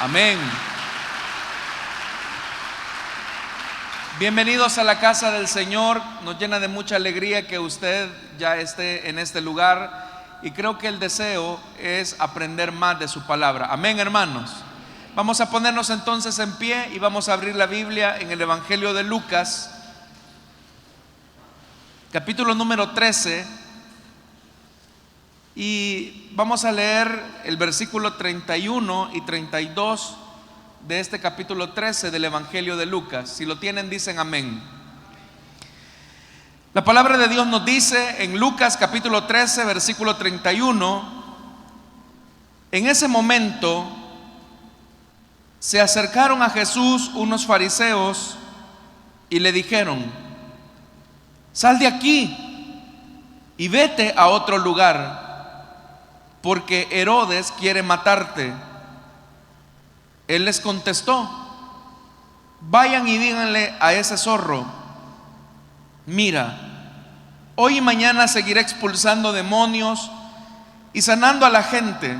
Amén. Bienvenidos a la casa del Señor. Nos llena de mucha alegría que usted ya esté en este lugar, y creo que el deseo es aprender más de su palabra. Amén, hermanos. Vamos a ponernos entonces en pie y vamos a abrir la Biblia en el Evangelio de Lucas, capítulo número 13, y vamos a leer el versículo 31 y 32 de este capítulo 13 del Evangelio de Lucas. Si lo tienen, dicen amén. La palabra de Dios nos dice en Lucas capítulo 13, versículo 31: en ese momento se acercaron a Jesús unos fariseos y le dijeron: sal de aquí y vete a otro lugar, porque Herodes quiere matarte. Él les contestó: vayan y díganle a ese zorro, mira, hoy y mañana seguiré expulsando demonios y sanando a la gente,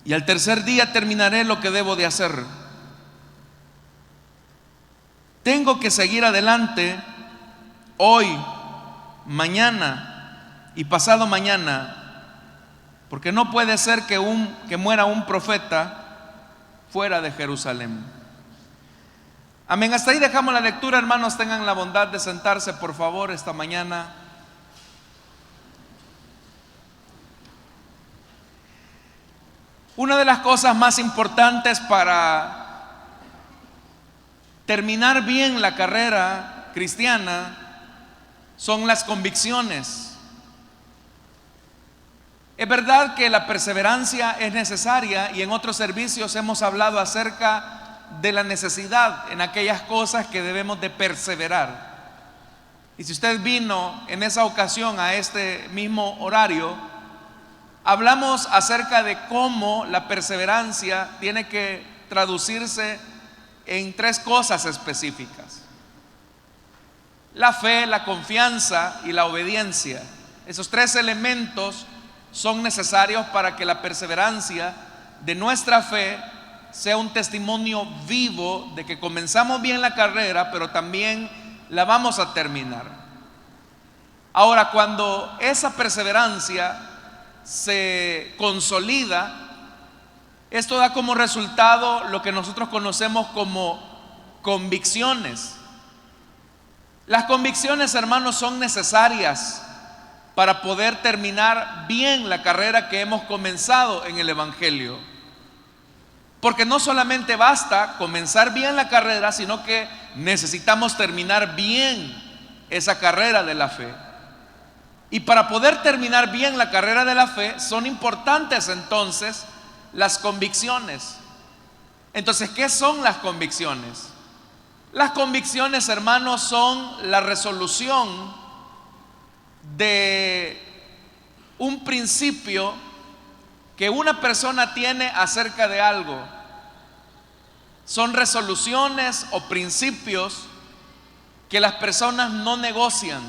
y al tercer día terminaré lo que debo de hacer. Tengo que seguir adelante hoy, mañana y pasado mañana, porque no puede ser que muera un profeta fuera de Jerusalén. Amén. Hasta ahí dejamos la lectura, hermanos. Tengan la bondad de sentarse, por favor, esta mañana. Una de las cosas más importantes para terminar bien la carrera cristiana son las convicciones. Es verdad que la perseverancia es necesaria, y en otros servicios hemos hablado acerca de la necesidad en aquellas cosas que debemos de perseverar. Y si usted vino en esa ocasión a este mismo horario, hablamos acerca de cómo la perseverancia tiene que traducirse en tres cosas específicas: la fe, la confianza y la obediencia. Esos tres elementos son necesarios para que la perseverancia de nuestra fe sea un testimonio vivo de que comenzamos bien la carrera, pero también la vamos a terminar. Ahora, cuando esa perseverancia se consolida, esto da como resultado lo que nosotros conocemos como convicciones. Las convicciones, hermanos, son necesarias para poder terminar bien la carrera que hemos comenzado en el Evangelio. Porque no solamente basta comenzar bien la carrera, sino que necesitamos terminar bien esa carrera de la fe. Y para poder terminar bien la carrera de la fe son importantes entonces las convicciones. Entonces, ¿qué son las convicciones? Las convicciones, hermanos, son la resolución de un principio que una persona tiene acerca de algo. Son resoluciones o principios que las personas no negocian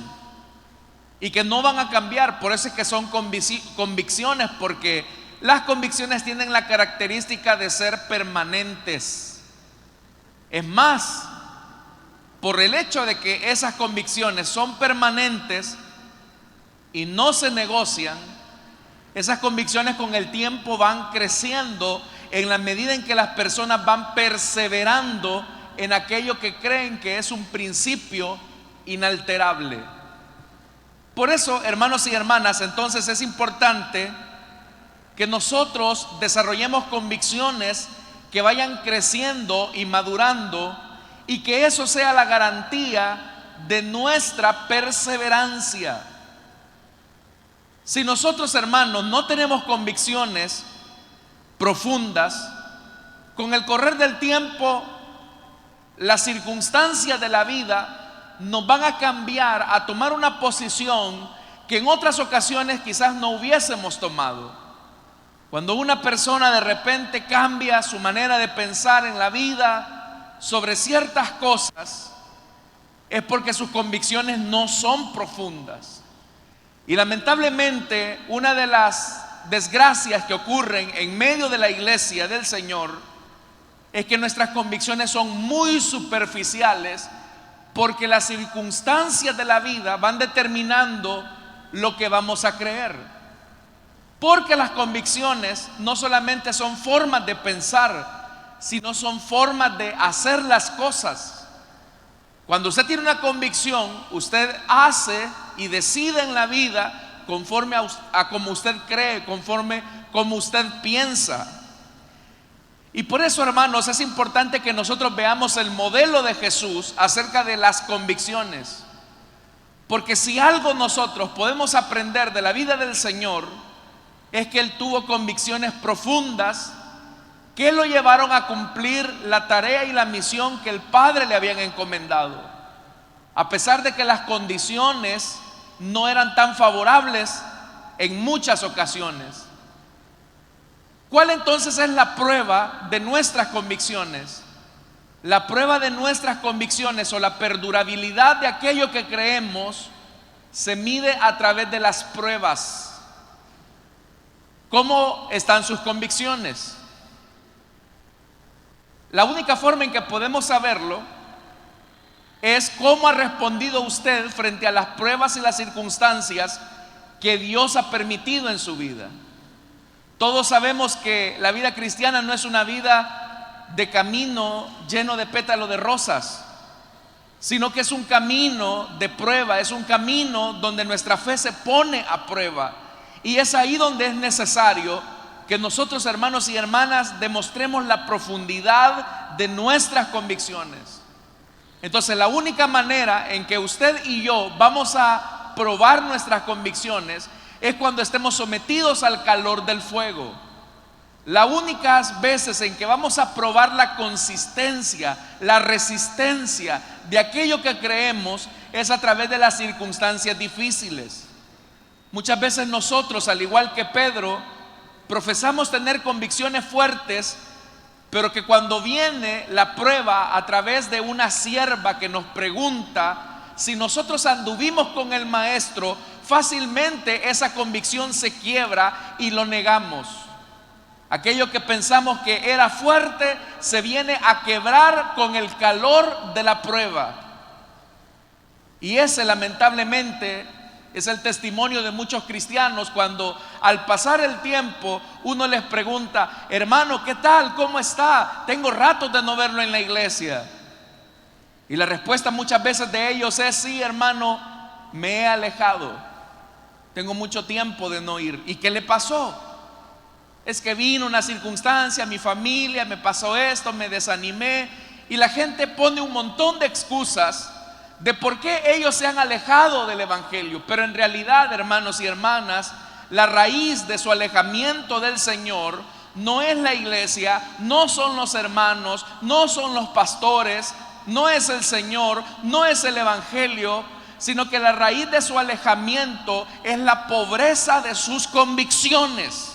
y que no van a cambiar. Por eso es que son convicciones, porque las convicciones tienen la característica de ser permanentes. Es más, por el hecho de que esas convicciones son permanentes y no se negocian, esas convicciones con el tiempo van creciendo en la medida en que las personas van perseverando en aquello que creen que es un principio inalterable. Por eso, hermanos y hermanas, entonces es importante que nosotros desarrollemos convicciones que vayan creciendo y madurando, y que eso sea la garantía de nuestra perseverancia. Si nosotros, hermanos, no tenemos convicciones profundas, con el correr del tiempo las circunstancias de la vida nos van a cambiar a tomar una posición que en otras ocasiones quizás no hubiésemos tomado. Cuando una persona de repente cambia su manera de pensar en la vida sobre ciertas cosas, es porque sus convicciones no son profundas. Y lamentablemente una de las desgracias que ocurren en medio de la iglesia del Señor es que nuestras convicciones son muy superficiales, porque las circunstancias de la vida van determinando lo que vamos a creer. Porque las convicciones no solamente son formas de pensar, sino son formas de hacer las cosas. Cuando usted tiene una convicción, usted hace y decide en la vida conforme a como usted cree, conforme como usted piensa. Y por eso, hermanos, es importante que nosotros veamos el modelo de Jesús acerca de las convicciones. Porque si algo nosotros podemos aprender de la vida del Señor, es que Él tuvo convicciones profundas que lo llevaron a cumplir la tarea y la misión que el Padre le habían encomendado, a pesar de que las condiciones no eran tan favorables en muchas ocasiones. ¿Cuál entonces es la prueba de nuestras convicciones? La prueba de nuestras convicciones, o la perdurabilidad de aquello que creemos, se mide a través de las pruebas. ¿Cómo están sus convicciones? La única forma en que podemos saberlo es cómo ha respondido usted frente a las pruebas y las circunstancias que Dios ha permitido en su vida. Todos sabemos que la vida cristiana no es una vida de camino lleno de pétalos de rosas, sino que es un camino de prueba, es un camino donde nuestra fe se pone a prueba. Y es ahí donde es necesario que nosotros, hermanos y hermanas, demostremos la profundidad de nuestras convicciones. Entonces, la única manera en que usted y yo vamos a probar nuestras convicciones es cuando estemos sometidos al calor del fuego. Las únicas veces en que vamos a probar la consistencia, la resistencia de aquello que creemos, es a través de las circunstancias difíciles. Muchas veces nosotros, al igual que Pedro, profesamos tener convicciones fuertes, pero que cuando viene la prueba a través de una sierva que nos pregunta si nosotros anduvimos con el maestro, fácilmente esa convicción se quiebra y lo negamos. Aquello que pensamos que era fuerte se viene a quebrar con el calor de la prueba. Y ese, lamentablemente, es el testimonio de muchos cristianos cuando al pasar el tiempo uno les pregunta: hermano, ¿qué tal? ¿Cómo está? Tengo ratos de no verlo en la iglesia. Y la respuesta muchas veces de ellos es: sí, hermano, me he alejado. Tengo mucho tiempo de no ir. ¿Y qué le pasó? Es que vino una circunstancia, mi familia, me pasó esto, me desanimé. Y la gente pone un montón de excusas de por qué ellos se han alejado del evangelio. Pero en realidad, hermanos y hermanas, la raíz de su alejamiento del Señor no es la iglesia, no son los hermanos, no son los pastores, no es el Señor, no es el evangelio, sino que la raíz de su alejamiento es la pobreza de sus convicciones.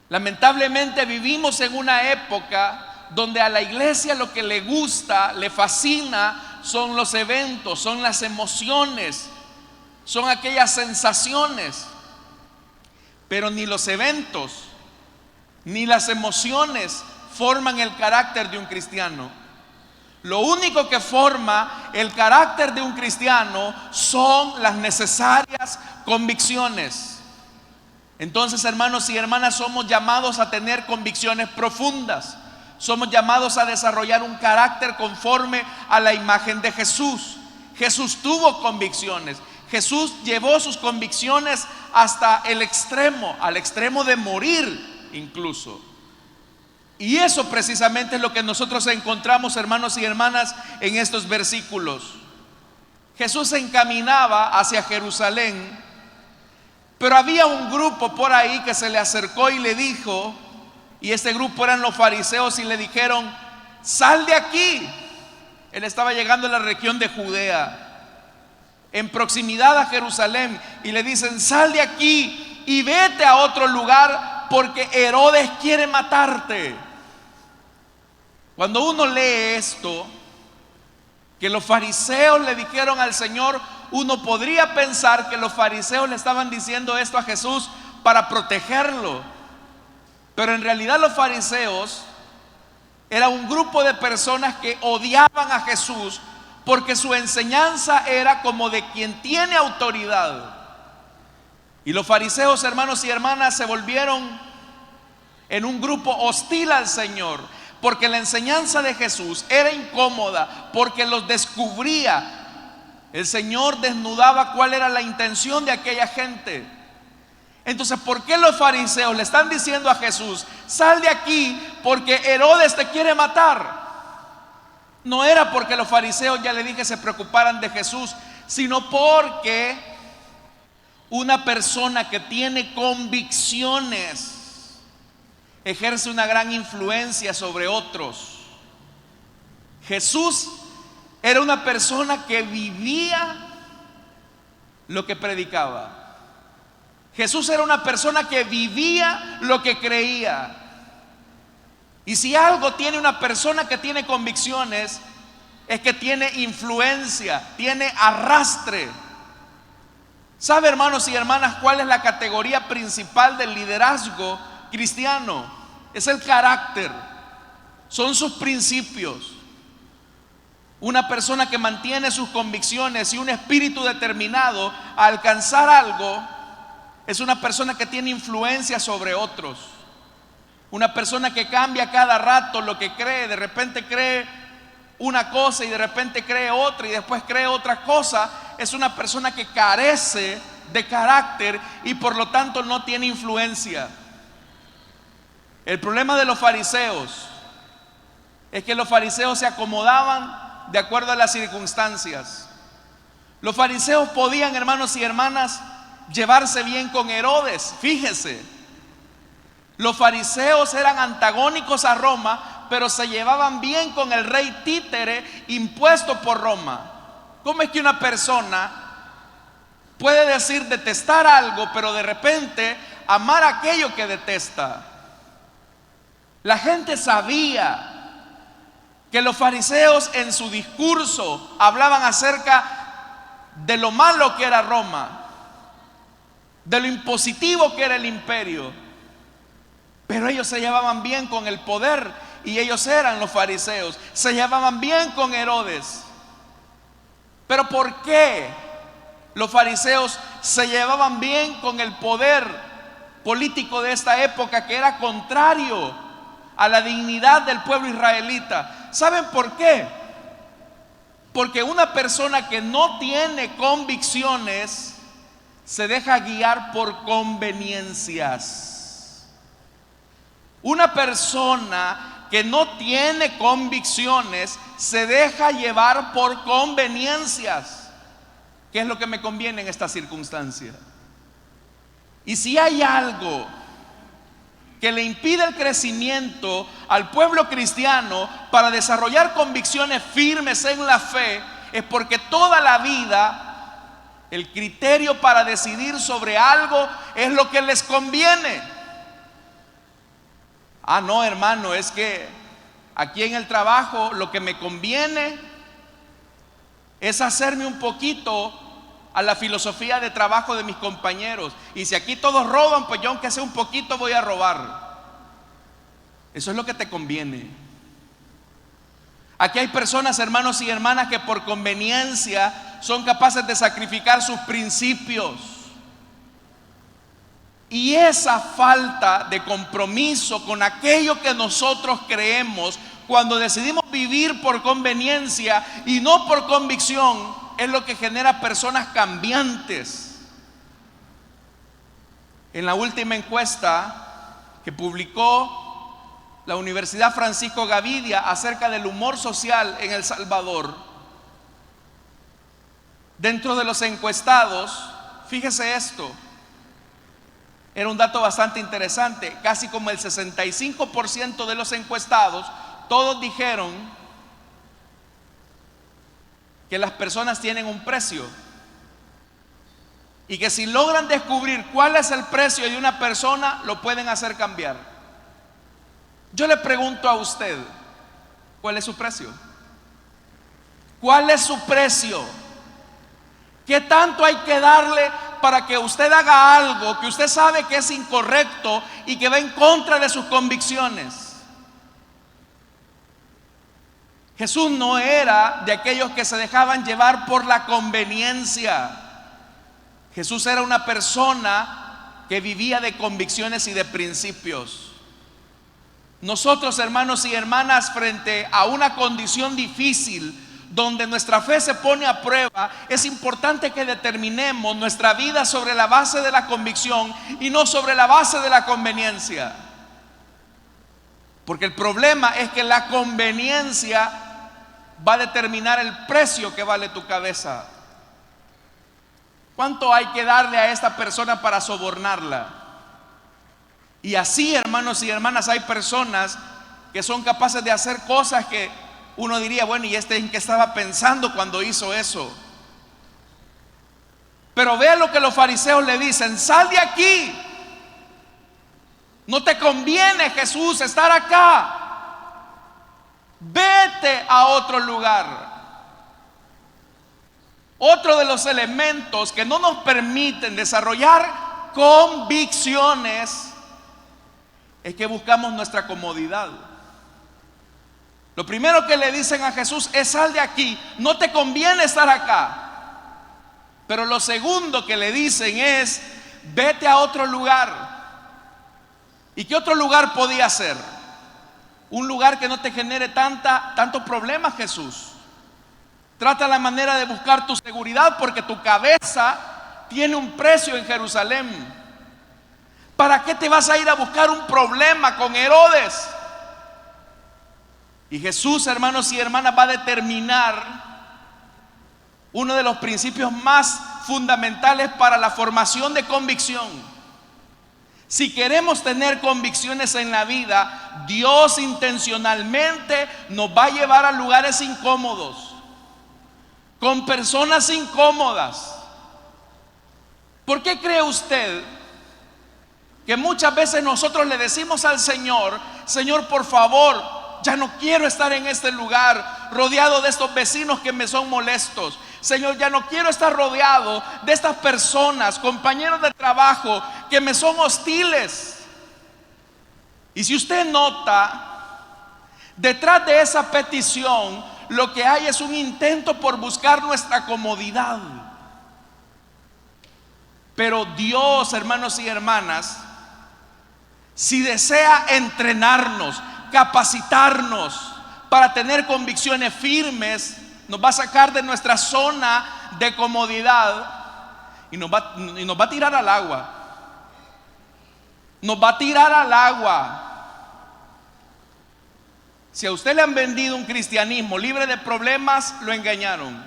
Lamentablemente vivimos en una época donde a la iglesia lo que le gusta, le fascina, son los eventos, son las emociones, son aquellas sensaciones. Pero ni los eventos ni las emociones forman el carácter de un cristiano. Lo único que forma el carácter de un cristiano son las necesarias convicciones. Entonces, hermanos y hermanas, somos llamados a tener convicciones profundas. Somos llamados a desarrollar un carácter conforme a la imagen de Jesús. Jesús tuvo convicciones. Jesús llevó sus convicciones hasta el extremo, al extremo de morir incluso. Y eso precisamente es lo que nosotros encontramos, hermanos y hermanas, en estos versículos. Jesús se encaminaba hacia Jerusalén, pero había un grupo por ahí que se le acercó y le dijo, y este grupo eran los fariseos, y le dijeron: sal de aquí. Él estaba llegando a la región de Judea, en proximidad a Jerusalén, y le dicen: sal de aquí y vete a otro lugar, porque Herodes quiere matarte. Cuando uno lee esto, que los fariseos le dijeron al Señor, uno podría pensar que los fariseos le estaban diciendo esto a Jesús para protegerlo. Pero en realidad los fariseos era un grupo de personas que odiaban a Jesús porque su enseñanza era como de quien tiene autoridad. Y los fariseos, hermanos y hermanas, se volvieron en un grupo hostil al Señor, porque la enseñanza de Jesús era incómoda, porque los descubría. El Señor desnudaba cuál era la intención de aquella gente. Entonces, ¿por qué los fariseos le están diciendo a Jesús: sal de aquí porque Herodes te quiere matar? No era porque los fariseos, ya le dije, se preocuparan de Jesús, sino porque una persona que tiene convicciones ejerce una gran influencia sobre otros. Jesús era una persona que vivía lo que predicaba. Jesús era una persona que vivía lo que creía. Y si algo tiene una persona que tiene convicciones, es que tiene influencia, tiene arrastre. ¿Sabe, hermanos y hermanas, cuál es la categoría principal del liderazgo cristiano? Es el carácter, son sus principios. Una persona que mantiene sus convicciones y un espíritu determinado a alcanzar algo es una persona que tiene influencia sobre otros. Una persona que cambia cada rato lo que cree. De repente cree una cosa y de repente cree otra y después cree otra cosa. Es una persona que carece de carácter y por lo tanto no tiene influencia. El problema de los fariseos es que los fariseos se acomodaban de acuerdo a las circunstancias. Los fariseos podían, hermanos y hermanas, llevarse bien con Herodes. Fíjese, los fariseos eran antagónicos a Roma, pero se llevaban bien con el rey títere impuesto por Roma. ¿Cómo es que una persona puede decir detestar algo, pero de repente amar aquello que detesta? La gente sabía que los fariseos en su discurso hablaban acerca de lo malo que era Roma, de lo impositivo que era el imperio, pero ellos se llevaban bien con el poder y ellos eran los fariseos, se llevaban bien con Herodes. Pero ¿por qué los fariseos se llevaban bien con el poder político de esta época que era contrario a la dignidad del pueblo israelita? ¿Saben por qué? Porque una persona que no tiene convicciones se deja guiar por conveniencias. Una persona que no tiene convicciones se deja llevar por conveniencias. ¿Qué es lo que me conviene en esta circunstancia? Y si hay algo que le impide el crecimiento al pueblo cristiano para desarrollar convicciones firmes en la fe, es porque toda la vida el criterio para decidir sobre algo es lo que les conviene. Ah, no, hermano, es que aquí en el trabajo lo que me conviene es hacerme un poquito a la filosofía de trabajo de mis compañeros. Y si aquí todos roban, pues yo aunque sea un poquito voy a robar. Eso es lo que te conviene. Aquí hay personas, hermanos y hermanas, que por conveniencia son capaces de sacrificar sus principios. Y esa falta de compromiso con aquello que nosotros creemos, cuando decidimos vivir por conveniencia y no por convicción, es lo que genera personas cambiantes. En la última encuesta que publicó la Universidad Francisco Gavidia acerca del humor social en El Salvador, dentro de los encuestados, fíjese esto, era un dato bastante interesante, casi como el 65% de los encuestados, todos dijeron que las personas tienen un precio y que si logran descubrir cuál es el precio de una persona, lo pueden hacer cambiar. Yo le pregunto a usted, ¿cuál es su precio? ¿Cuál es su precio? ¿Qué tanto hay que darle para que usted haga algo que usted sabe que es incorrecto y que va en contra de sus convicciones? Jesús no era de aquellos que se dejaban llevar por la conveniencia. Jesús era una persona que vivía de convicciones y de principios. Nosotros, hermanos y hermanas, frente a una condición difícil donde nuestra fe se pone a prueba, es importante que determinemos nuestra vida sobre la base de la convicción y no sobre la base de la conveniencia. Porque el problema es que la conveniencia va a determinar el precio que vale tu cabeza. ¿Cuánto hay que darle a esta persona para sobornarla? Y así, hermanos y hermanas, hay personas que son capaces de hacer cosas que uno diría, bueno, ¿y este en qué estaba pensando cuando hizo eso? Pero vea lo que los fariseos le dicen: sal de aquí, no te conviene, Jesús, estar acá, vete a otro lugar. Otro de los elementos que no nos permiten desarrollar convicciones es que buscamos nuestra comodidad. Lo primero que le dicen a Jesús es: sal de aquí, no te conviene estar acá. Pero lo segundo que le dicen es: vete a otro lugar. ¿Y qué otro lugar podía ser? Un lugar que no te genere tantos problemas, Jesús. Trata la manera de buscar tu seguridad, porque tu cabeza tiene un precio en Jerusalén. ¿Para qué te vas a ir a buscar un problema con Herodes? Y Jesús, hermanos y hermanas, va a determinar uno de los principios más fundamentales para la formación de convicción. Si queremos tener convicciones en la vida, Dios intencionalmente nos va a llevar a lugares incómodos, con personas incómodas. ¿Por qué cree usted que muchas veces nosotros le decimos al Señor: Señor, por favor, ya no quiero estar en este lugar rodeado de estos vecinos que me son molestos? Señor, ya no quiero estar rodeado de estas personas, compañeros de trabajo, que me son hostiles. Y si usted nota, detrás de esa petición lo que hay es un intento por buscar nuestra comodidad. Pero Dios, hermanos y hermanas, si desea entrenarnos, capacitarnos para tener convicciones firmes, nos va a sacar de nuestra zona de comodidad y nos va a tirar al agua. Nos va a tirar al agua. Si a usted le han vendido un cristianismo libre de problemas, lo engañaron.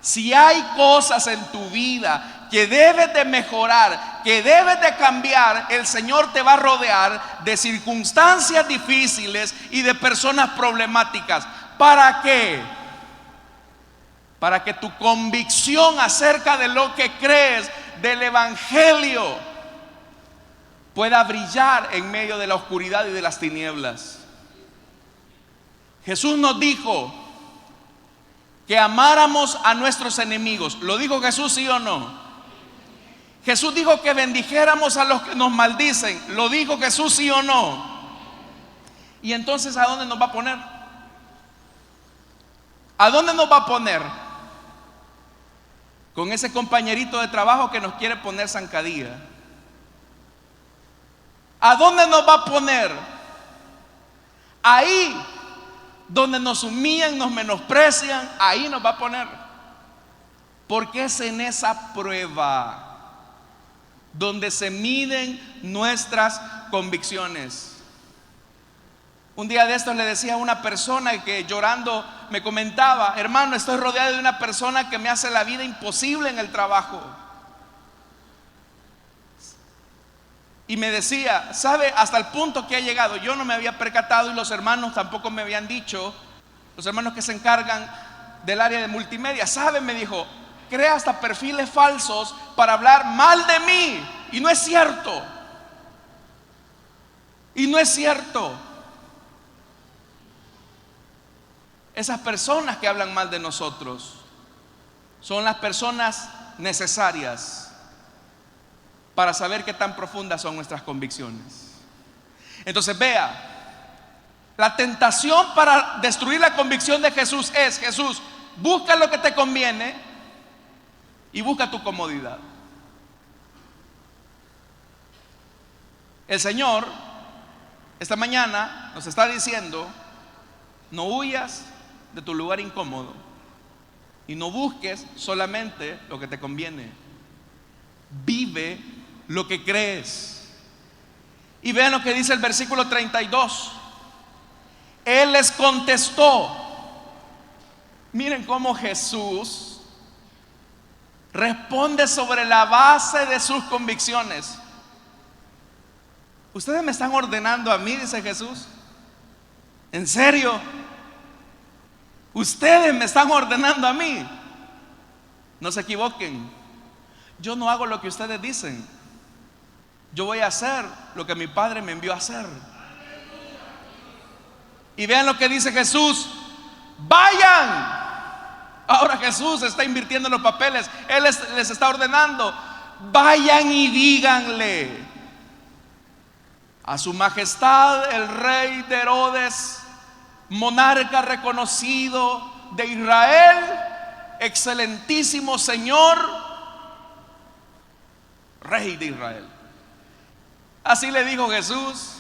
Si hay cosas en tu vida que debes de mejorar, que debes de cambiar, el Señor te va a rodear de circunstancias difíciles y de personas problemáticas. ¿Para qué? Para que tu convicción acerca de lo que crees, del Evangelio, pueda brillar en medio de la oscuridad y de las tinieblas. Jesús nos dijo que amáramos a nuestros enemigos. ¿Lo dijo Jesús, sí o no? Jesús dijo que bendijéramos a los que nos maldicen. ¿Lo dijo Jesús, sí o no? Y entonces, ¿a dónde nos va a poner? ¿A dónde nos va a poner? Con ese compañerito de trabajo que nos quiere poner zancadilla. ¿A dónde nos va a poner? Ahí donde nos humillan, nos menosprecian, ahí nos va a poner. Porque es en esa prueba donde se miden nuestras convicciones. Un día de estos le decía a una persona que llorando me comentaba: hermano, estoy rodeado de una persona que me hace la vida imposible en el trabajo. Y me decía, ¿sabe? Hasta el punto que ha llegado, yo no me había percatado y los hermanos tampoco me habían dicho, los hermanos que se encargan del área de multimedia, ¿sabe? Me dijo, crea hasta perfiles falsos para hablar mal de mí. Y no es cierto. Y no es cierto. Esas personas que hablan mal de nosotros son las personas necesarias para saber qué tan profundas son nuestras convicciones. Entonces vea, la tentación para destruir la convicción de Jesús es: Jesús, busca lo que te conviene y busca tu comodidad. El Señor esta mañana nos está diciendo: no huyas de tu lugar incómodo y no busques solamente lo que te conviene. Vive lo que crees. Y vean lo que dice el versículo 32. Él les contestó. Miren cómo Jesús responde sobre la base de sus convicciones. Ustedes me están ordenando a mí, dice Jesús. ¿En serio? Ustedes me están ordenando a mí. No se equivoquen. Yo no hago lo que ustedes dicen. Yo voy a hacer lo que mi Padre me envió a hacer. Y vean lo que dice Jesús: vayan. Ahora Jesús está invirtiendo los papeles. Él les está ordenando: vayan y díganle a su majestad el rey de Herodes, monarca reconocido de Israel, excelentísimo Señor, rey de Israel. Así le dijo Jesús.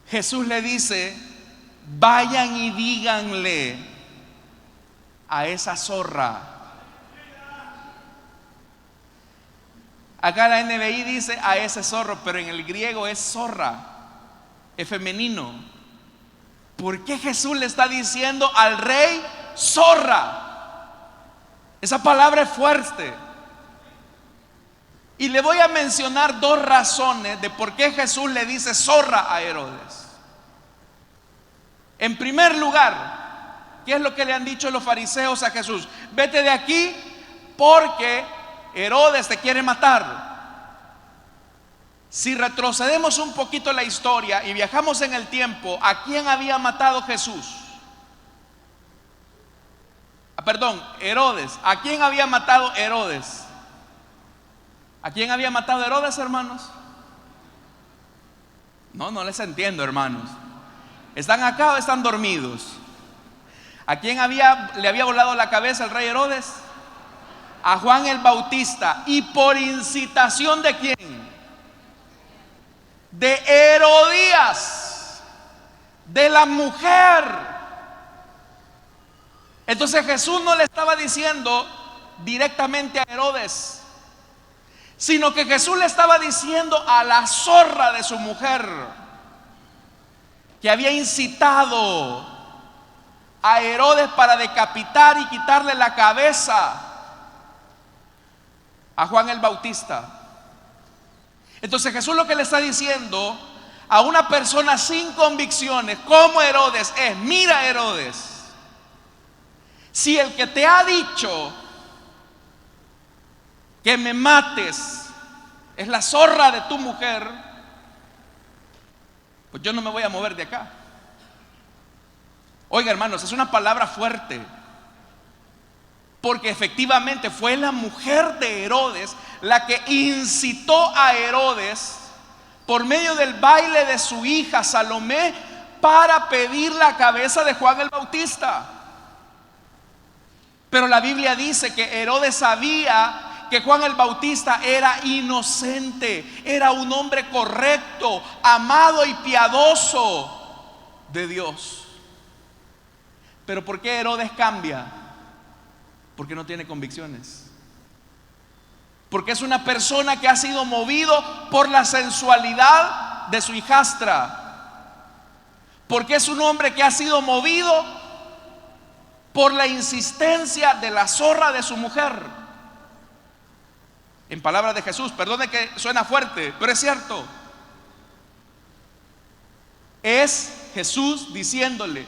Jesús le dice: vayan y díganle a esa zorra. Acá la NBI dice a ese zorro, pero en el griego es zorra, es femenino. ¿Por qué Jesús le está diciendo al rey zorra? Esa palabra es fuerte. Y le voy a mencionar dos razones de por qué Jesús le dice zorra a Herodes. En primer lugar, ¿qué es lo que le han dicho los fariseos a Jesús? Vete de aquí porque Herodes te quiere matar. Si retrocedemos un poquito la historia y viajamos en el tiempo, ¿a quién había matado Jesús? Herodes. ¿A quién había matado Herodes? ¿A quién había matado Herodes, hermanos? No les entiendo, hermanos. ¿Están acá o están dormidos? ¿A quién le había volado la cabeza el rey Herodes? A Juan el Bautista. ¿Y por incitación de quién? De Herodías, de la mujer. Entonces Jesús no le estaba diciendo directamente a Herodes, sino que Jesús le estaba diciendo a la zorra de su mujer, que había incitado a Herodes para decapitar y quitarle la cabeza a Juan el Bautista. Entonces Jesús lo que le está diciendo a una persona sin convicciones como Herodes es: mira, Herodes, si el que te ha dicho que me mates es la zorra de tu mujer, pues yo no me voy a mover de acá. Oiga, hermanos, es una palabra fuerte, porque efectivamente fue la mujer de Herodes la que incitó a Herodes por medio del baile de su hija Salomé para pedir la cabeza de Juan el Bautista. Pero la Biblia dice que Herodes sabía que Juan el Bautista era inocente, era un hombre correcto, amado y piadoso de Dios. Pero ¿por qué Herodes cambia? Porque no tiene convicciones. Porque es una persona que ha sido movido por la sensualidad de su hijastra. Porque es un hombre que ha sido movido por la insistencia de la zorra de su mujer. En palabras de Jesús, perdone que suena fuerte, pero es cierto. Es Jesús diciéndole: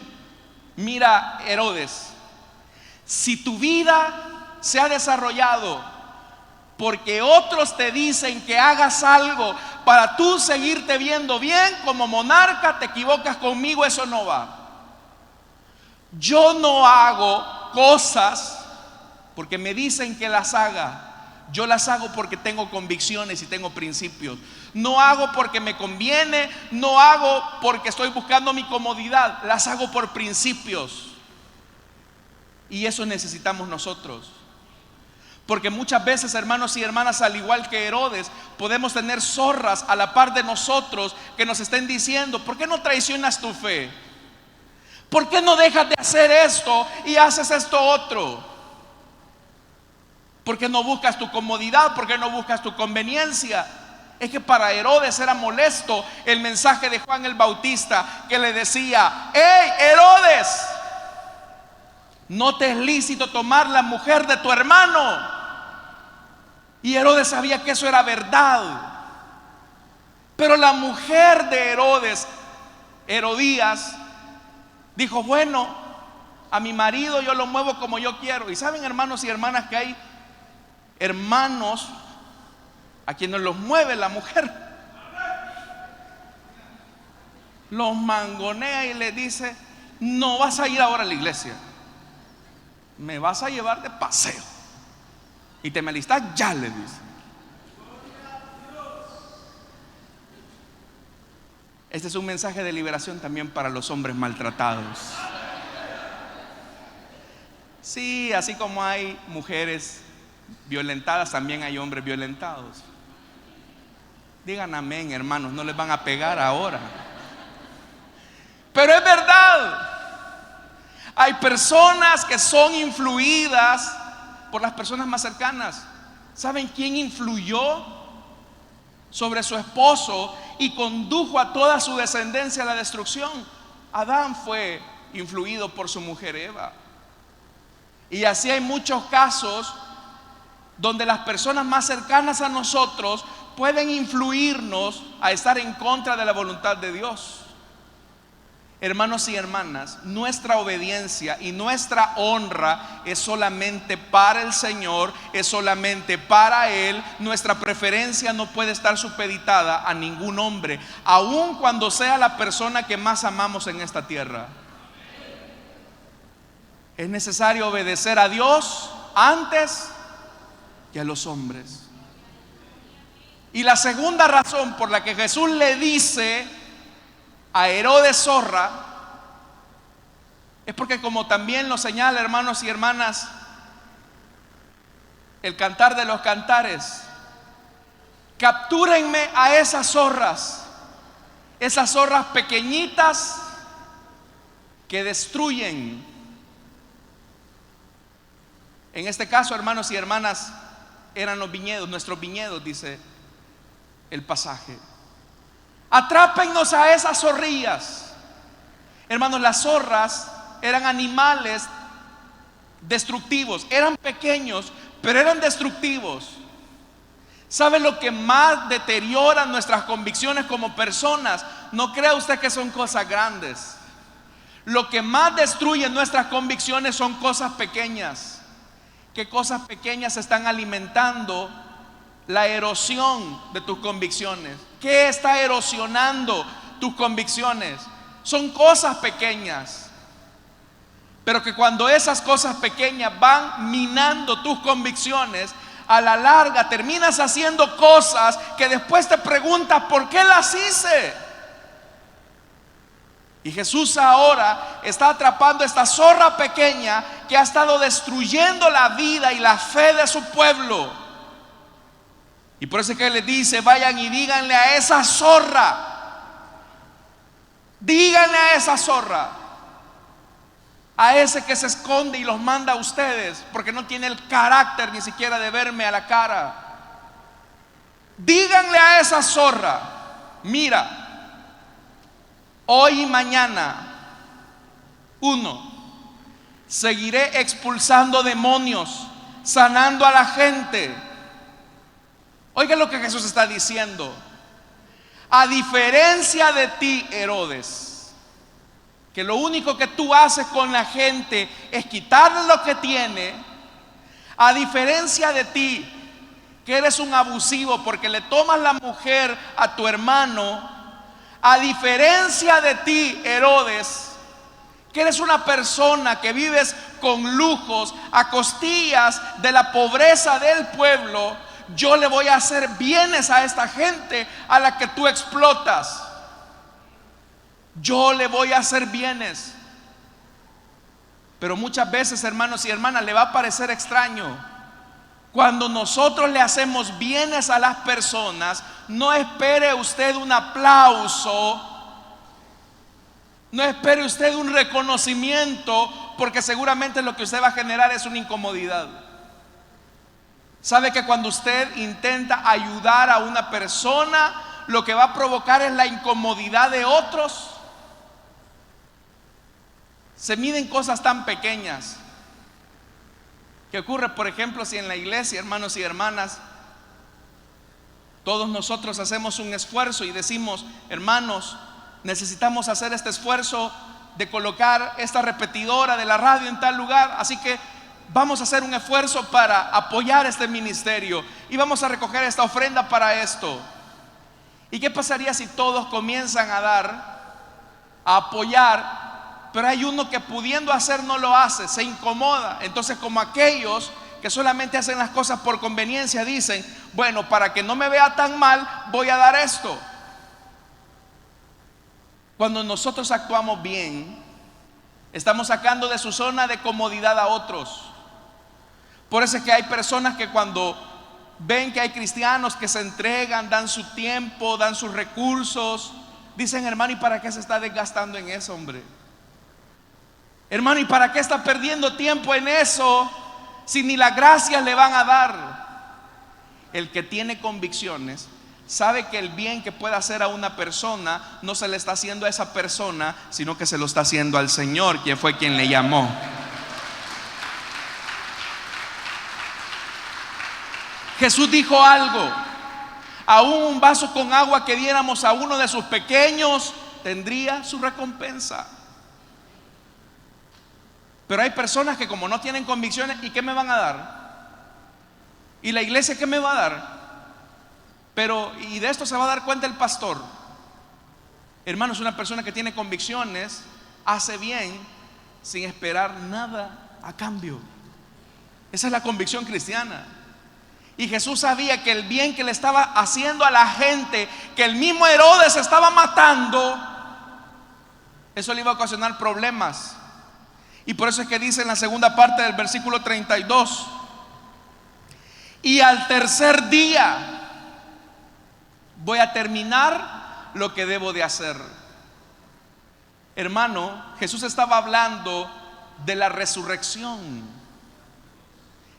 mira, Herodes, si tu vida se ha desarrollado porque otros te dicen que hagas algo para tú seguirte viendo bien como monarca, te equivocas conmigo, eso no va. Yo no hago cosas porque me dicen que las haga. Yo las hago porque tengo convicciones y tengo principios. No hago porque me conviene, no hago porque estoy buscando mi comodidad. Las hago por principios. Y eso necesitamos nosotros. Porque muchas veces, hermanos y hermanas, al igual que Herodes, podemos tener zorras a la par de nosotros que nos estén diciendo: ¿por qué no traicionas tu fe? ¿Por qué no dejas de hacer esto y haces esto otro? ¿Por qué no buscas tu comodidad? ¿Por qué no buscas tu conveniencia? Es que para Herodes era molesto el mensaje de Juan el Bautista, que le decía: ¡hey, Herodes! No te es lícito tomar la mujer de tu hermano. Y Herodes sabía que eso era verdad. Pero la mujer de Herodes, Herodías, dijo: bueno, a mi marido yo lo muevo como yo quiero. Y saben, hermanos y hermanas, que hay hermanos a quienes los mueve la mujer, los mangonea y le dice: no vas a ir ahora a la iglesia, me vas a llevar de paseo y te me alistas ya, le dice. Este es un mensaje de liberación también para los hombres maltratados. Sí, así como hay mujeres violentadas, también hay hombres violentados. Digan amén, hermanos, no les van a pegar ahora. Pero es verdad. Hay personas que son influidas por las personas más cercanas. ¿Saben quién influyó sobre su esposo y condujo a toda su descendencia a la destrucción? Adán fue influido por su mujer Eva. Y así hay muchos casos donde las personas más cercanas a nosotros pueden influirnos a estar en contra de la voluntad de Dios. Hermanos y hermanas, nuestra obediencia y nuestra honra es solamente para el Señor, es solamente para Él. Nuestra preferencia no puede estar supeditada a ningún hombre, aun cuando sea la persona que más amamos en esta tierra. Es necesario obedecer a Dios antes que a los hombres. Y la segunda razón por la que Jesús le dice a Herodes zorra es porque, como también lo señala, hermanos y hermanas, el Cantar de los Cantares: captúrenme a esas zorras pequeñitas que destruyen. En este caso, hermanos y hermanas, eran los viñedos, nuestros viñedos, dice el pasaje. Atrápennos a esas zorrillas. Hermanos, las zorras eran animales destructivos, eran pequeños, pero eran destructivos. ¿Sabe lo que más deteriora nuestras convicciones como personas? No crea usted que son cosas grandes. Lo que más destruye nuestras convicciones son cosas pequeñas. ¿Qué cosas pequeñas están alimentando la erosión de tus convicciones? ¿Qué está erosionando tus convicciones? Son cosas pequeñas, pero que cuando esas cosas pequeñas van minando tus convicciones, a la larga terminas haciendo cosas que después te preguntas: ¿por qué las hice? Y Jesús ahora está atrapando esta zorra pequeña que ha estado destruyendo la vida y la fe de su pueblo. Y por eso es que les dice: vayan y díganle a esa zorra, díganle a esa zorra, a ese que se esconde y los manda a ustedes porque no tiene el carácter ni siquiera de verme a la cara. Díganle a esa zorra: mira, hoy y mañana, 1, seguiré expulsando demonios, sanando a la gente. Oiga lo que Jesús está diciendo: a diferencia de ti, Herodes, que lo único que tú haces con la gente es quitarle lo que tiene, a diferencia de ti, que eres un abusivo porque le tomas la mujer a tu hermano, a diferencia de ti, Herodes, que eres una persona que vives con lujos a costillas de la pobreza del pueblo, yo le voy a hacer bienes a esta gente a la que tú explotas. Yo le voy a hacer bienes. Pero muchas veces, hermanos y hermanas, le va a parecer extraño. Cuando nosotros le hacemos bienes a las personas, no espere usted un aplauso, no espere usted un reconocimiento, porque seguramente lo que usted va a generar es una incomodidad. ¿Sabe que cuando usted intenta ayudar a una persona, lo que va a provocar es la incomodidad de otros? Se miden cosas tan pequeñas. ¿Qué ocurre, por ejemplo, si en la iglesia, hermanos y hermanas, todos nosotros hacemos un esfuerzo y decimos: hermanos, necesitamos hacer este esfuerzo de colocar esta repetidora de la radio en tal lugar, así que vamos a hacer un esfuerzo para apoyar este ministerio y vamos a recoger esta ofrenda para esto? ¿Y qué pasaría si todos comienzan a dar, a apoyar, pero hay uno que pudiendo hacer no lo hace, se incomoda? Entonces, como aquellos que solamente hacen las cosas por conveniencia, dicen: bueno, para que no me vea tan mal, voy a dar esto. Cuando nosotros actuamos bien, estamos sacando de su zona de comodidad a otros. Por eso es que hay personas que cuando ven que hay cristianos que se entregan, dan su tiempo, dan sus recursos, dicen: hermano, ¿y para qué se está desgastando en eso, hombre? Hermano, ¿y para qué está perdiendo tiempo en eso si ni las gracias le van a dar? El que tiene convicciones sabe que el bien que puede hacer a una persona no se le está haciendo a esa persona, sino que se lo está haciendo al Señor, quien fue quien le llamó. Jesús dijo algo: aún un vaso con agua que diéramos a uno de sus pequeños tendría su recompensa. Pero hay personas que, como no tienen convicciones, ¿y qué me van a dar? ¿Y la iglesia qué me va a dar? Pero, y de esto se va a dar cuenta el pastor. Hermanos, una persona que tiene convicciones hace bien sin esperar nada a cambio. Esa es la convicción cristiana. Y Jesús sabía que el bien que le estaba haciendo a la gente, que el mismo Herodes estaba matando, eso le iba a ocasionar problemas. Y por eso es que dice en la segunda parte del versículo 32: y al tercer día voy a terminar lo que debo de hacer. Hermano, Jesús estaba hablando de la resurrección.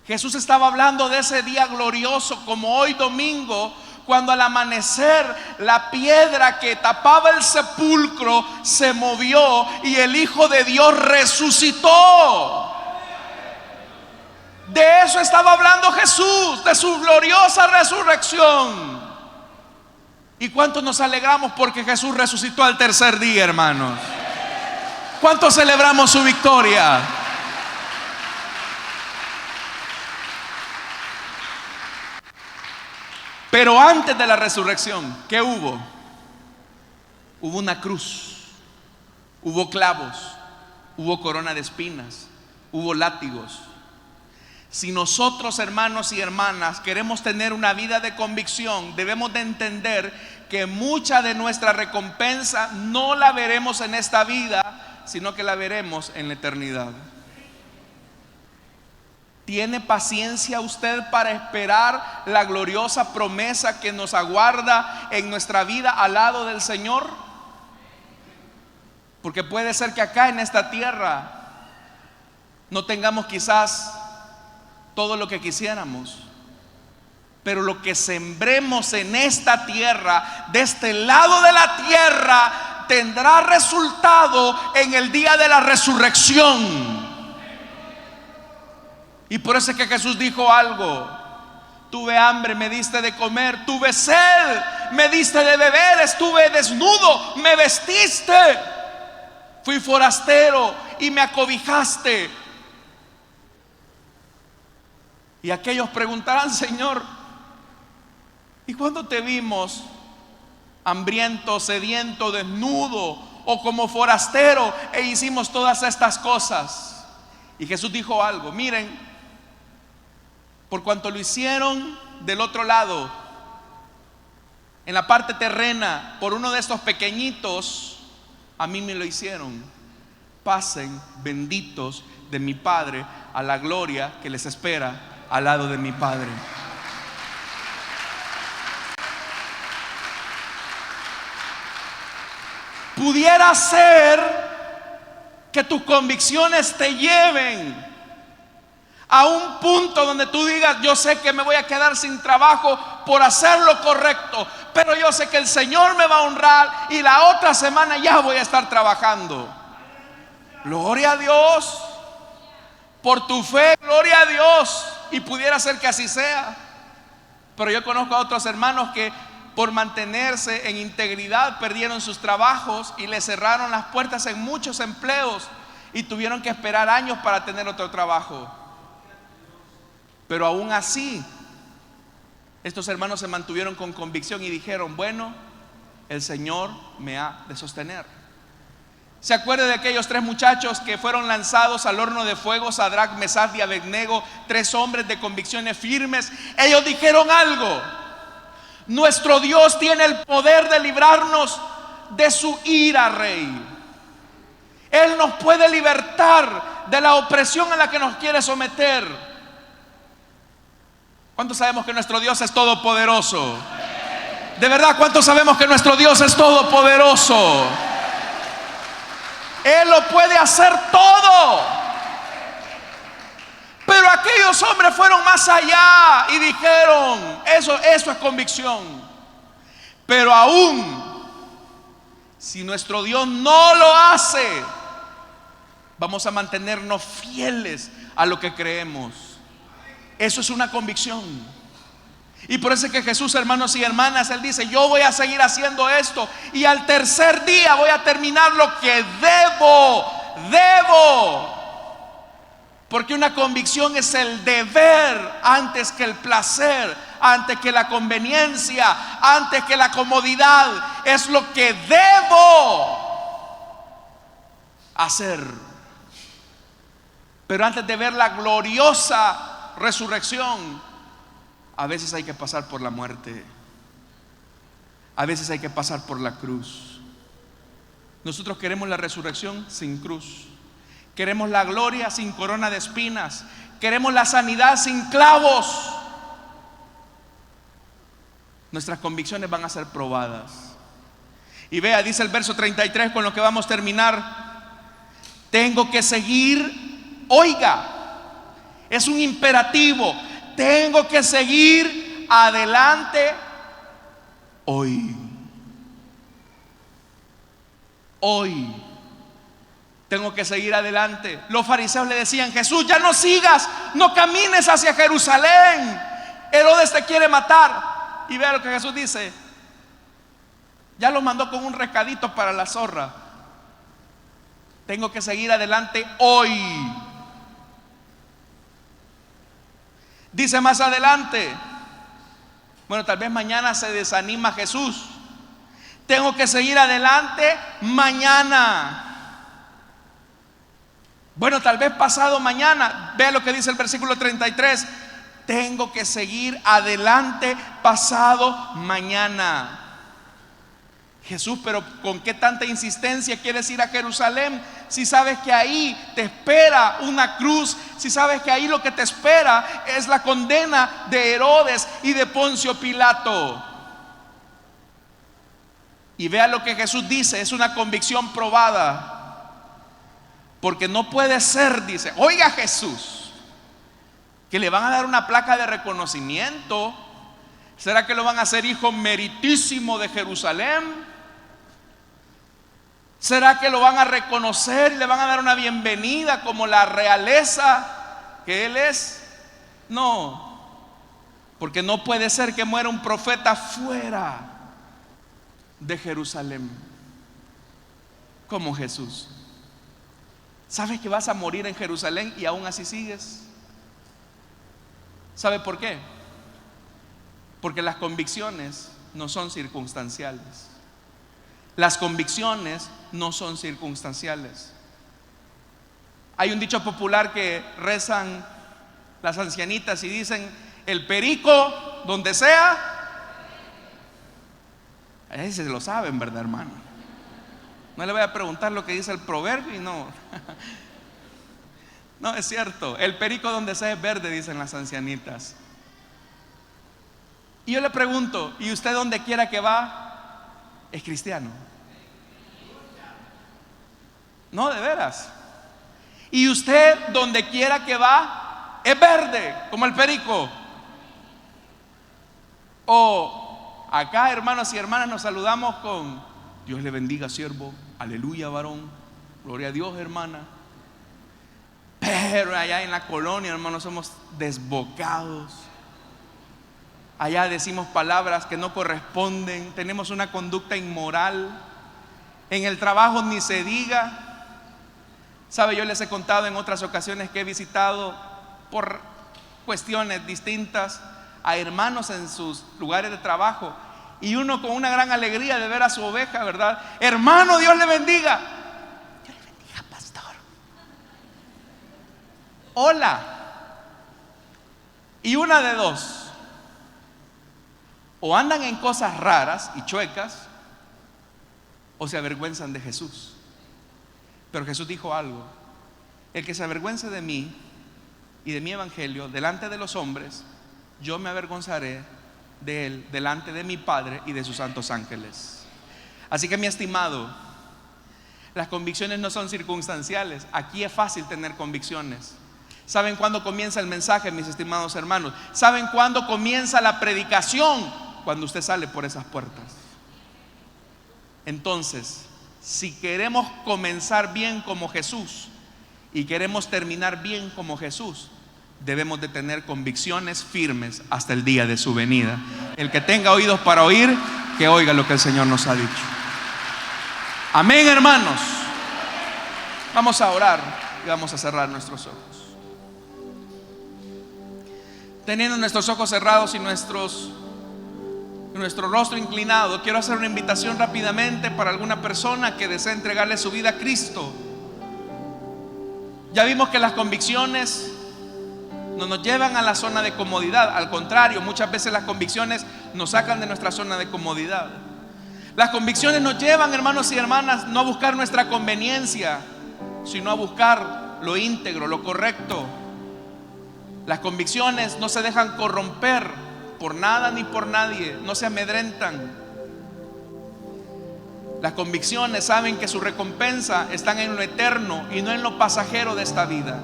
Jesús estaba hablando de ese día glorioso, como hoy domingo, cuando al amanecer la piedra que tapaba el sepulcro se movió y el Hijo de Dios resucitó. De eso estaba hablando Jesús, de su gloriosa resurrección. ¿Y cuántos nos alegramos porque Jesús resucitó al tercer día, hermanos? ¿Cuántos celebramos su victoria? Pero antes de la resurrección, ¿qué hubo? Hubo una cruz, hubo clavos, hubo corona de espinas, hubo látigos. Si nosotros, hermanos y hermanas, queremos tener una vida de convicción, debemos de entender que mucha de nuestra recompensa no la veremos en esta vida, sino que la veremos en la eternidad. ¿Tiene paciencia usted para esperar la gloriosa promesa que nos aguarda en nuestra vida al lado del Señor? Porque puede ser que acá en esta tierra no tengamos quizás todo lo que quisiéramos, pero lo que sembremos en esta tierra, de este lado de la tierra, tendrá resultado en el día de la resurrección. Y por eso es que Jesús dijo algo: tuve hambre, me diste de comer; tuve sed, me diste de beber; estuve desnudo, me vestiste; fui forastero y me acobijaste. Y aquellos preguntarán: Señor, ¿y cuándo te vimos hambriento, sediento, desnudo o como forastero e hicimos todas estas cosas. Y Jesús dijo algo: miren, por cuanto lo hicieron del otro lado, en la parte terrena, por uno de estos pequeñitos, a mí me lo hicieron. Pasen benditos de mi Padre a la gloria que les espera al lado de mi Padre. Pudiera ser que tus convicciones te lleven a un punto donde tú digas: yo sé que me voy a quedar sin trabajo por hacer lo correcto, pero yo sé que el Señor me va a honrar y la otra semana ya voy a estar trabajando. Gloria a Dios por tu fe, gloria a Dios. Y pudiera ser que así sea. Pero yo conozco a otros hermanos que por mantenerse en integridad perdieron sus trabajos y le cerraron las puertas en muchos empleos y tuvieron que esperar años para tener otro trabajo. Pero aún así, estos hermanos se mantuvieron con convicción y dijeron: bueno, el Señor me ha de sostener. ¿Se acuerda de aquellos 3 muchachos que fueron lanzados al horno de fuego? Sadrac, Mesach y Abednego, 3 hombres de convicciones firmes. Ellos dijeron algo: nuestro Dios tiene el poder de librarnos de su ira, Rey. Él nos puede libertar de la opresión a la que nos quiere someter. ¿Cuántos sabemos que nuestro Dios es todopoderoso? De verdad, ¿cuántos sabemos que nuestro Dios es todopoderoso? Él lo puede hacer todo. Pero aquellos hombres fueron más allá y dijeron: eso es convicción. Pero aún si nuestro Dios no lo hace, vamos a mantenernos fieles a lo que creemos. Eso es una convicción. Y por eso es que Jesús, hermanos y hermanas, Él dice: yo voy a seguir haciendo esto y al tercer día voy a terminar lo que debo. Porque una convicción es el deber antes que el placer, antes que la conveniencia, antes que la comodidad. Es lo que debo hacer. Pero antes de ver la gloriosa resurrección, a veces hay que pasar por la muerte. A veces hay que pasar por la cruz. Nosotros queremos la resurrección sin cruz. Queremos la gloria sin corona de espinas. Queremos la sanidad sin clavos. Nuestras convicciones van a ser probadas. Y vea, dice el verso 33 con lo que vamos a terminar: tengo que seguir, oiga, es un imperativo. Tengo que seguir adelante hoy. Hoy tengo que seguir adelante. Los fariseos le decían: Jesús, ya no sigas, no camines hacia Jerusalén, Herodes te quiere matar. Y vea lo que Jesús dice: ya lo mandó con un recadito para la zorra. Tengo que seguir adelante hoy. Dice más adelante: bueno, tal vez mañana se desanima Jesús. Tengo que seguir adelante mañana. Bueno, tal vez pasado mañana. Vea lo que dice el versículo 33: tengo que seguir adelante pasado mañana. Jesús, pero ¿con qué tanta insistencia quieres ir a Jerusalén si sabes que ahí te espera una cruz? Si sabes que ahí lo que te espera es la condena de Herodes y de Poncio Pilato. Y vea lo que Jesús dice, es una convicción probada. Porque no puede ser, dice, oiga Jesús, que le van a dar una placa de reconocimiento. ¿Será que lo van a hacer hijo meritísimo de Jerusalén? ¿Será que lo van a reconocer y le van a dar una bienvenida como la realeza que él es? No, porque no puede ser que muera un profeta fuera de Jerusalén como Jesús. ¿Sabes que vas a morir en Jerusalén y aún así sigues? ¿Sabe por qué? Porque las convicciones no son circunstanciales. Las convicciones no son circunstanciales. Hay un dicho popular que rezan las ancianitas y dicen: el perico donde sea. Ahí se lo saben, ¿verdad, hermano? No le voy a preguntar lo que dice el proverbio y no. No, es cierto, el perico donde sea es verde, dicen las ancianitas. Y yo le pregunto: ¿y usted donde quiera que va es cristiano? No, de veras. ¿Y usted donde quiera que va es verde como el perico? O acá, hermanos y hermanas, nos saludamos con: Dios le bendiga, siervo, aleluya, varón, gloria a Dios, hermana. Pero allá en la colonia, hermanos, somos desbocados. Allá decimos palabras que no corresponden, tenemos una conducta inmoral. En el trabajo ni se diga. Sabe, yo les he contado en otras ocasiones que he visitado por cuestiones distintas a hermanos en sus lugares de trabajo, y uno con una gran alegría de ver a su oveja, ¿verdad? Hermano, Dios le bendiga. Dios le bendiga, pastor. Hola. Y una de dos: o andan en cosas raras y chuecas, o se avergüenzan de Jesús. Pero Jesús dijo algo: el que se avergüence de mí y de mi evangelio delante de los hombres, yo me avergonzaré de él delante de mi Padre y de sus santos ángeles. Así que, mi estimado, las convicciones no son circunstanciales. Aquí es fácil tener convicciones. ¿Saben cuándo comienza el mensaje, mis estimados hermanos? ¿Saben cuándo comienza la predicación? Cuando usted sale por esas puertas. Entonces, si queremos comenzar bien como Jesús y queremos terminar bien como Jesús, debemos de tener convicciones firmes hasta el día de su venida. El que tenga oídos para oír, que oiga lo que el Señor nos ha dicho. Amén, hermanos. Vamos a orar y vamos a cerrar nuestros ojos. Teniendo nuestros ojos cerrados y nuestro rostro inclinado, quiero hacer una invitación rápidamente para alguna persona que desea entregarle su vida a Cristo. Ya vimos que las convicciones no nos llevan a la zona de comodidad. Al contrario, muchas veces las convicciones nos sacan de nuestra zona de comodidad. Las convicciones nos llevan, hermanos y hermanas, no a buscar nuestra conveniencia, sino a buscar lo íntegro, lo correcto. Las convicciones no se dejan corromper por nada ni por nadie, no se amedrentan. Las convicciones saben que su recompensa está en lo eterno y no en lo pasajero de esta vida.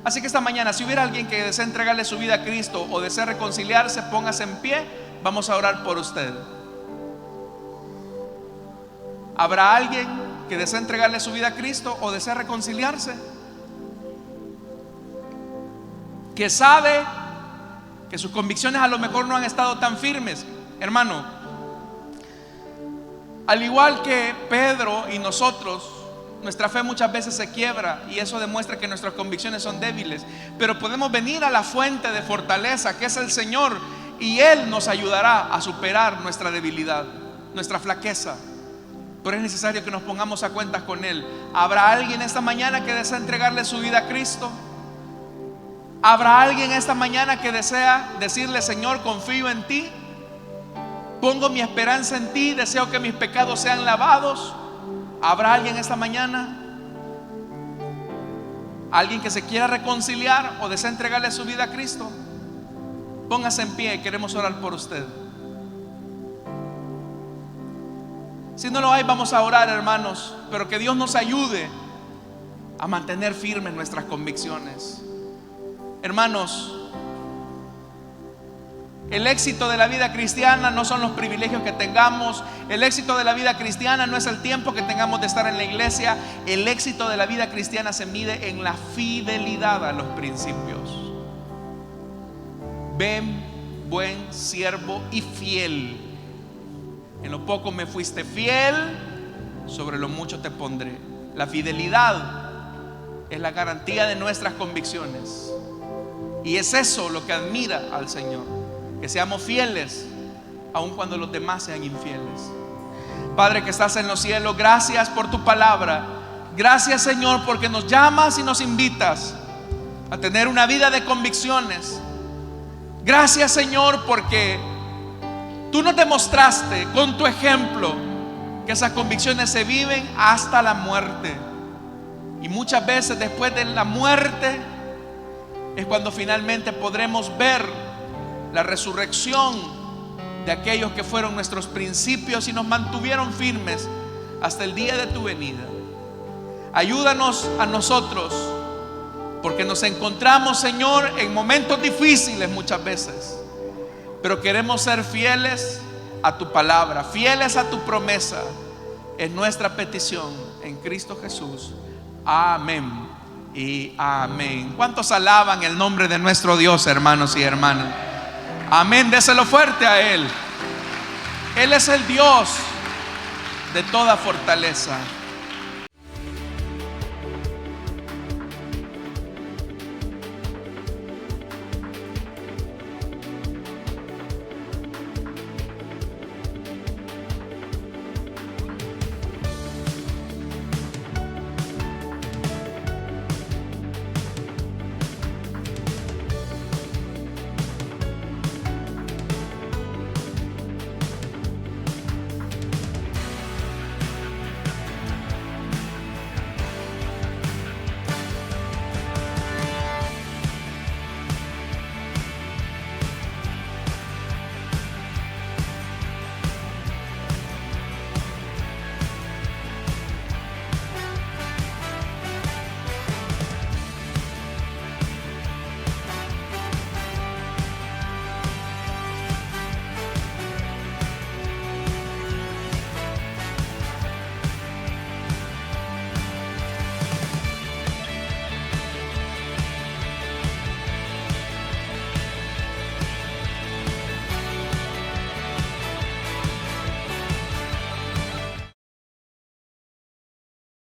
Así que esta mañana, si hubiera alguien que desea entregarle su vida a Cristo o desea reconciliarse, póngase en pie. Vamos a orar por usted. ¿Habrá alguien que desea entregarle su vida a Cristo o desea reconciliarse? Que sabe que sus convicciones a lo mejor no han estado tan firmes. Hermano, al igual que Pedro y nosotros, nuestra fe muchas veces se quiebra y eso demuestra que nuestras convicciones son débiles. Pero podemos venir a la fuente de fortaleza, que es el Señor, y Él nos ayudará a superar nuestra debilidad, nuestra flaqueza. Pero es necesario que nos pongamos a cuentas con Él. ¿Habrá alguien esta mañana que desea entregarle su vida a Cristo? ¿Habrá alguien esta mañana que desea decirle: Señor, confío en ti, pongo mi esperanza en ti, deseo que mis pecados sean lavados? ¿Habrá alguien esta mañana? ¿Alguien que se quiera reconciliar o desea entregarle su vida a Cristo? Póngase en pie, queremos orar por usted. Si no lo hay, vamos a orar, hermanos, pero que Dios nos ayude a mantener firmes nuestras convicciones. Hermanos, el éxito de la vida cristiana no son los privilegios que tengamos. El éxito de la vida cristiana no es el tiempo que tengamos de estar en la iglesia. El éxito de la vida cristiana se mide en la fidelidad a los principios. Ven, buen siervo y fiel. En lo poco me fuiste fiel, sobre lo mucho te pondré. La fidelidad es la garantía de nuestras convicciones. Y es eso lo que admira al Señor, que seamos fieles aun cuando los demás sean infieles. Padre que estás en los cielos, gracias por tu palabra. Gracias, Señor, porque nos llamas y nos invitas a tener una vida de convicciones. Gracias, Señor, porque tú nos demostraste con tu ejemplo que esas convicciones se viven hasta la muerte. Y muchas veces después de la muerte es cuando finalmente podremos ver la resurrección de aquellos que fueron nuestros principios y nos mantuvieron firmes hasta el día de tu venida. Ayúdanos a nosotros, porque nos encontramos, Señor, en momentos difíciles muchas veces, pero queremos ser fieles a tu palabra, fieles a tu promesa. Es nuestra petición en Cristo Jesús. Amén y amén. ¿Cuántos alaban el nombre de nuestro Dios, hermanos y hermanas? Amén, déselo fuerte a Él. Él es el Dios de toda fortaleza.